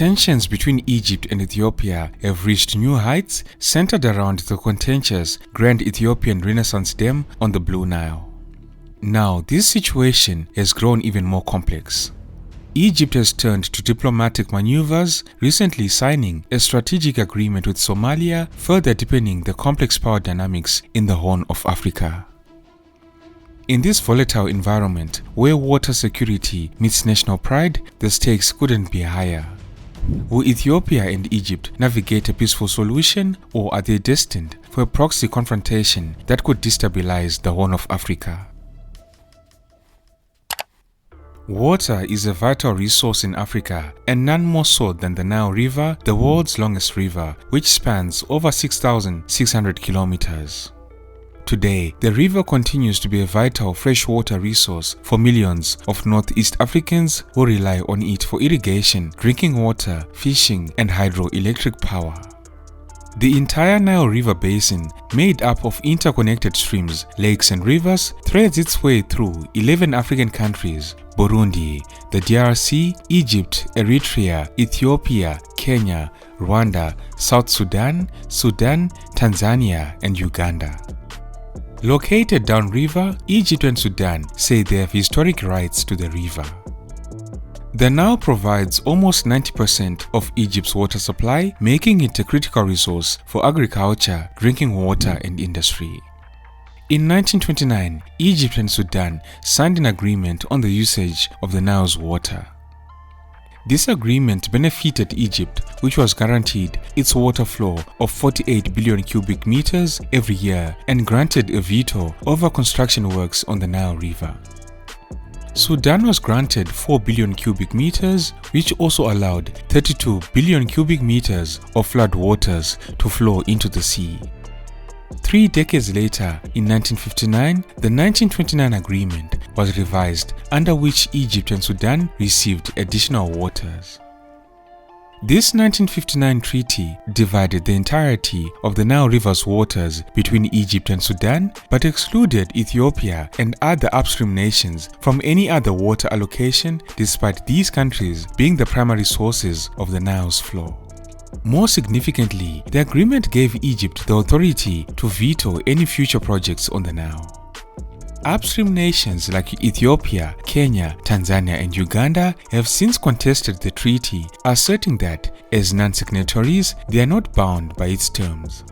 Tensions between Egypt and Ethiopia have reached new heights centered around the contentious Grand Ethiopian Renaissance Dam on the Blue Nile. Now, this situation has grown even more complex. Egypt has turned to diplomatic maneuvers, recently signing a strategic agreement with Somalia, further deepening the complex power dynamics in the Horn of Africa. In this volatile environment, where water security meets national pride, the stakes couldn't be higher. Will Ethiopia and Egypt navigate a peaceful solution, or are they destined for a proxy confrontation that could destabilize the Horn of Africa? Water is a vital resource in Africa, and none more so than the Nile River, the world's longest river, which spans over 6,600 kilometers. Today, the river continues to be a vital freshwater resource for millions of Northeast Africans who rely on it for irrigation, drinking water, fishing, and hydroelectric power. The entire Nile River basin, made up of interconnected streams, lakes, and rivers, threads its way through 11 African countries: Burundi, the DRC, Egypt, Eritrea, Ethiopia, Kenya, Rwanda, South Sudan, Tanzania, and Uganda. Located downriver, Egypt and Sudan say they have historic rights to the river. The Nile provides almost 90% of Egypt's water supply, making it a critical resource for agriculture, drinking water, and industry. In 1929, Egypt and Sudan signed an agreement on the usage of the Nile's water. This agreement benefited Egypt, which was guaranteed its water flow of 48 billion cubic meters every year and granted a veto over construction works on the Nile River. Sudan was granted 4 billion cubic meters, which also allowed 32 billion cubic meters of flood waters to flow into the sea. 3 decades later, in 1959, the 1929 agreement was revised, under which Egypt and Sudan received additional waters. This 1959 treaty divided the entirety of the Nile River's waters between Egypt and Sudan, but excluded Ethiopia and other upstream nations from any other water allocation, despite these countries being the primary sources of the Nile's flow. More significantly, the agreement gave Egypt the authority to veto any future projects on the Nile. Upstream nations like Ethiopia, Kenya, Tanzania, and Uganda have since contested the treaty, asserting that, as non-signatories, they are not bound by its terms.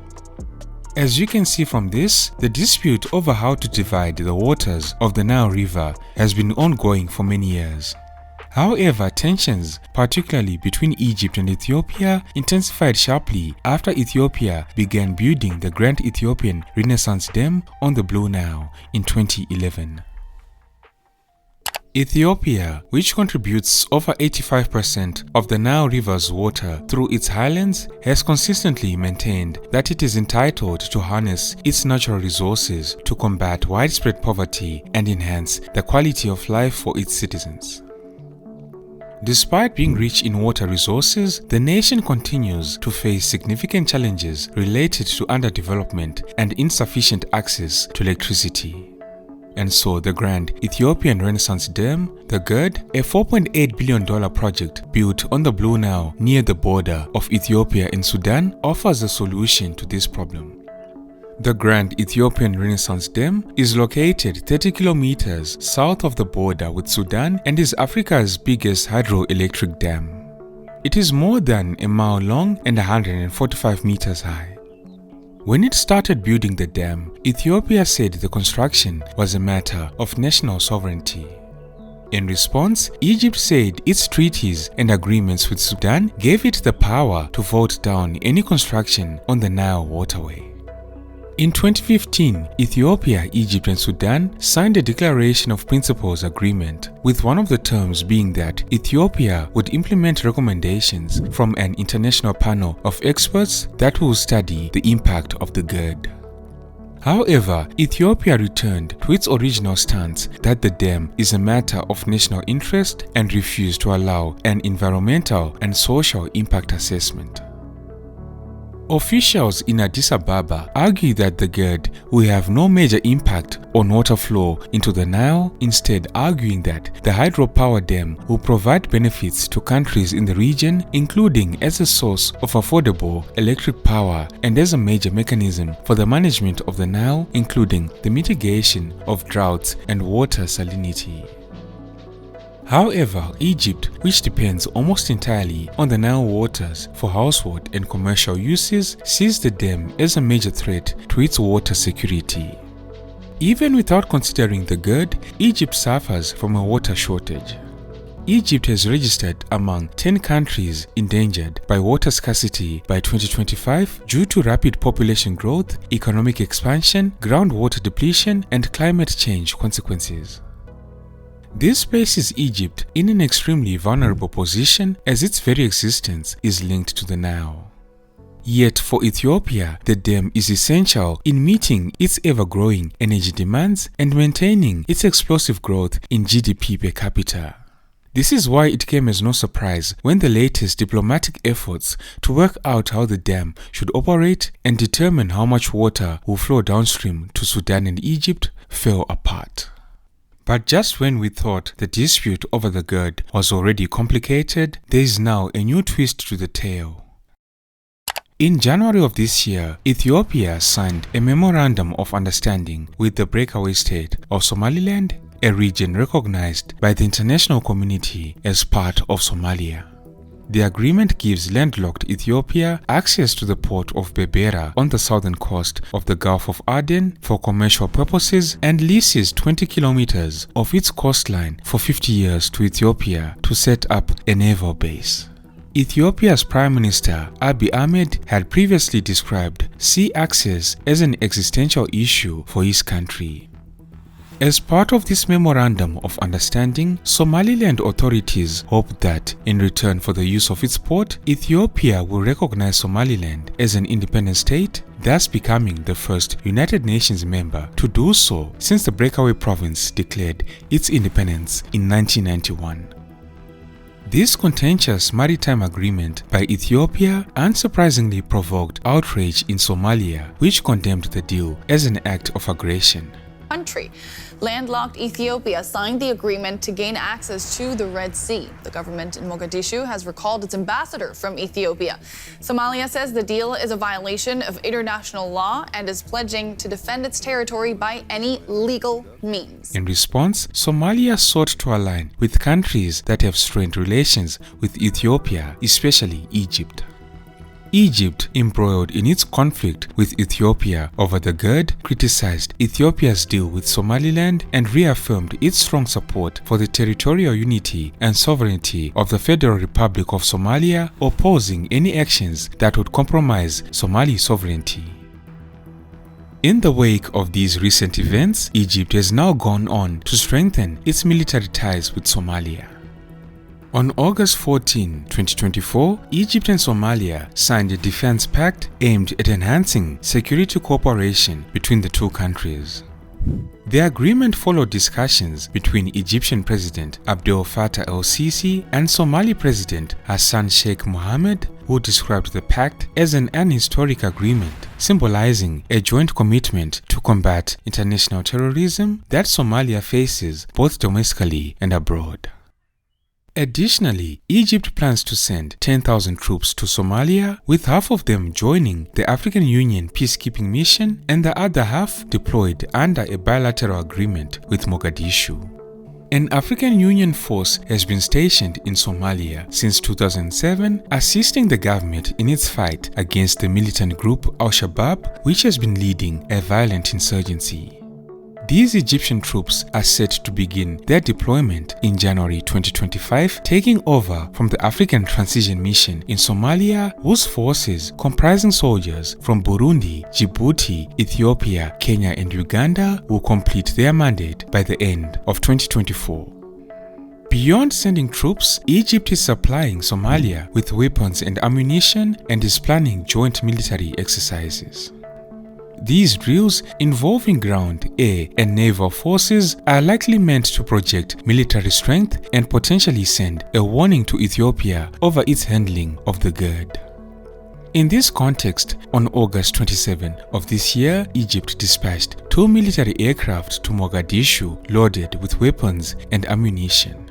As you can see from this, the dispute over how to divide the waters of the Nile River has been ongoing for many years. However, tensions, particularly between Egypt and Ethiopia, intensified sharply after Ethiopia began building the Grand Ethiopian Renaissance Dam on the Blue Nile in 2011. Ethiopia, which contributes over 85% of the Nile River's water through its highlands, has consistently maintained that it is entitled to harness its natural resources to combat widespread poverty and enhance the quality of life for its citizens. Despite being rich in water resources, the nation continues to face significant challenges related to underdevelopment and insufficient access to electricity. And so the Grand Ethiopian Renaissance Dam, the GERD, a $4.8 billion project built on the Blue Nile near the border of Ethiopia and Sudan, offers a solution to this problem. The Grand Ethiopian Renaissance Dam is located 30 kilometers south of the border with Sudan and is Africa's biggest hydroelectric dam. It is more than a mile long and 145 meters high. When it started building the dam, Ethiopia said the construction was a matter of national sovereignty. In response, Egypt said its treaties and agreements with Sudan gave it the power to vote down any construction on the Nile waterway. In 2015, Ethiopia, Egypt, and Sudan signed a Declaration of Principles agreement, with one of the terms being that Ethiopia would implement recommendations from an international panel of experts that will study the impact of the GERD. However, Ethiopia returned to its original stance that the dam is a matter of national interest and refused to allow an environmental and social impact assessment. Officials in Addis Ababa argue that the GERD will have no major impact on water flow into the Nile, instead arguing that the hydropower dam will provide benefits to countries in the region, including as a source of affordable electric power and as a major mechanism for the management of the Nile, including the mitigation of droughts and water salinity. However, Egypt, which depends almost entirely on the Nile waters for household and commercial uses, sees the dam as a major threat to its water security. Even without considering the GERD, Egypt suffers from a water shortage. Egypt has registered among 10 countries endangered by water scarcity by 2025 due to rapid population growth, economic expansion, groundwater depletion, and climate change consequences. This places Egypt in an extremely vulnerable position as its very existence is linked to the Nile. Yet for Ethiopia, the dam is essential in meeting its ever-growing energy demands and maintaining its explosive growth in GDP per capita. This is why it came as no surprise when the latest diplomatic efforts to work out how the dam should operate and determine how much water will flow downstream to Sudan and Egypt fell apart. But just when we thought the dispute over the GERD was already complicated, there is now a new twist to the tale. In January of this year, Ethiopia signed a Memorandum of Understanding with the breakaway state of Somaliland, a region recognized by the international community as part of Somalia. The agreement gives landlocked Ethiopia access to the port of Berbera on the southern coast of the Gulf of Aden for commercial purposes and leases 20 kilometers of its coastline for 50 years to Ethiopia to set up a naval base. Ethiopia's Prime Minister Abiy Ahmed had previously described sea access as an existential issue for his country. As part of this Memorandum of Understanding, Somaliland authorities hope that, in return for the use of its port, Ethiopia will recognize Somaliland as an independent state, thus becoming the first United Nations member to do so since the breakaway province declared its independence in 1991. This contentious maritime agreement by Ethiopia unsurprisingly provoked outrage in Somalia, which condemned the deal as an act of aggression. Country. Landlocked Ethiopia signed the agreement to gain access to the Red Sea. The government in Mogadishu has recalled its ambassador from Ethiopia. Somalia says the deal is a violation of international law and is pledging to defend its territory by any legal means. In response, Somalia sought to align with countries that have strained relations with Ethiopia, especially Egypt. Egypt, embroiled in its conflict with Ethiopia over the GERD, criticized Ethiopia's deal with Somaliland and reaffirmed its strong support for the territorial unity and sovereignty of the Federal Republic of Somalia, opposing any actions that would compromise Somali sovereignty. In the wake of these recent events, Egypt has now gone on to strengthen its military ties with Somalia. On August 14, 2024, Egypt and Somalia signed a defense pact aimed at enhancing security cooperation between the two countries. The agreement followed discussions between Egyptian President Abdel Fattah el-Sisi and Somali President Hassan Sheikh Mohammed, who described the pact as an historic agreement symbolizing a joint commitment to combat international terrorism that Somalia faces both domestically and abroad. Additionally, Egypt plans to send 10,000 troops to Somalia, with half of them joining the African Union peacekeeping mission and the other half deployed under a bilateral agreement with Mogadishu. An African Union force has been stationed in Somalia since 2007, assisting the government in its fight against the militant group Al-Shabaab, which has been leading a violent insurgency. These Egyptian troops are set to begin their deployment in January 2025, taking over from the African Transition Mission in Somalia, whose forces, comprising soldiers from Burundi, Djibouti, Ethiopia, Kenya, and Uganda, will complete their mandate by the end of 2024. Beyond sending troops, Egypt is supplying Somalia with weapons and ammunition and is planning joint military exercises. These drills involving ground, air, and naval forces are likely meant to project military strength and potentially send a warning to Ethiopia over its handling of the GERD. In this context, on August 27 of this year, Egypt dispatched 2 military aircraft to Mogadishu loaded with weapons and ammunition.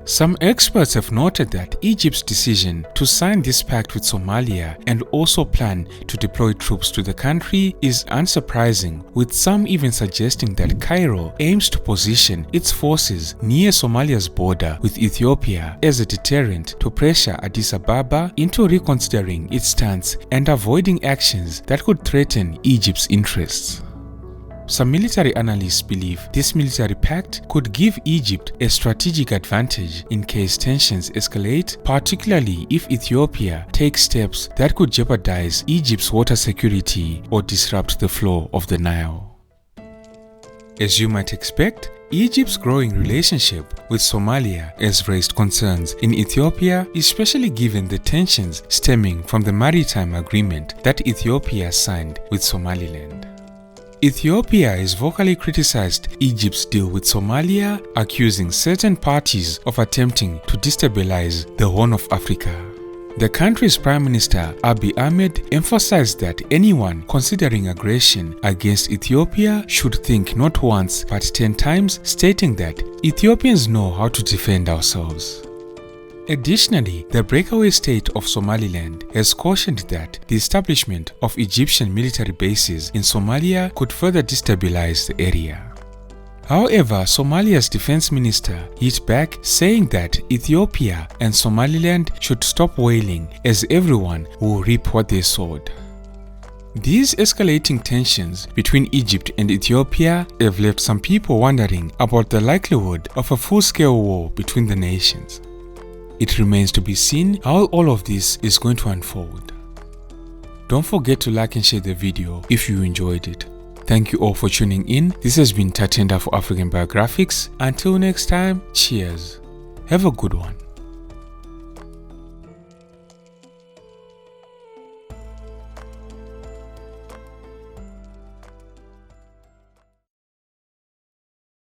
Some experts have noted that Egypt's decision to sign this pact with Somalia and also plan to deploy troops to the country is unsurprising, with some even suggesting that Cairo aims to position its forces near Somalia's border with Ethiopia as a deterrent to pressure Addis Ababa into reconsidering its stance and avoiding actions that could threaten Egypt's interests. Some military analysts believe this military pact could give Egypt a strategic advantage in case tensions escalate, particularly if Ethiopia takes steps that could jeopardize Egypt's water security or disrupt the flow of the Nile. As you might expect, Egypt's growing relationship with Somalia has raised concerns in Ethiopia, especially given the tensions stemming from the Maritime agreement that Ethiopia signed with Somaliland. Ethiopia has vocally criticized Egypt's deal with Somalia, accusing certain parties of attempting to destabilize the Horn of Africa. The country's Prime Minister Abiy Ahmed emphasized that anyone considering aggression against Ethiopia should think not once but 10 times, stating that Ethiopians know how to defend ourselves. Additionally, the breakaway state of Somaliland has cautioned that the establishment of Egyptian military bases in Somalia could further destabilize the area. However, Somalia's defense minister hit back, saying that Ethiopia and Somaliland should stop wailing, as everyone will reap what they sowed. These escalating tensions between Egypt and Ethiopia have left some people wondering about the likelihood of a full-scale war between the nations. It remains to be seen how all of this is going to unfold. Don't forget to like and share the video if you enjoyed it. Thank you all for tuning in. This has been Tatenda for African Biographics. Until next time, cheers. Have a good one.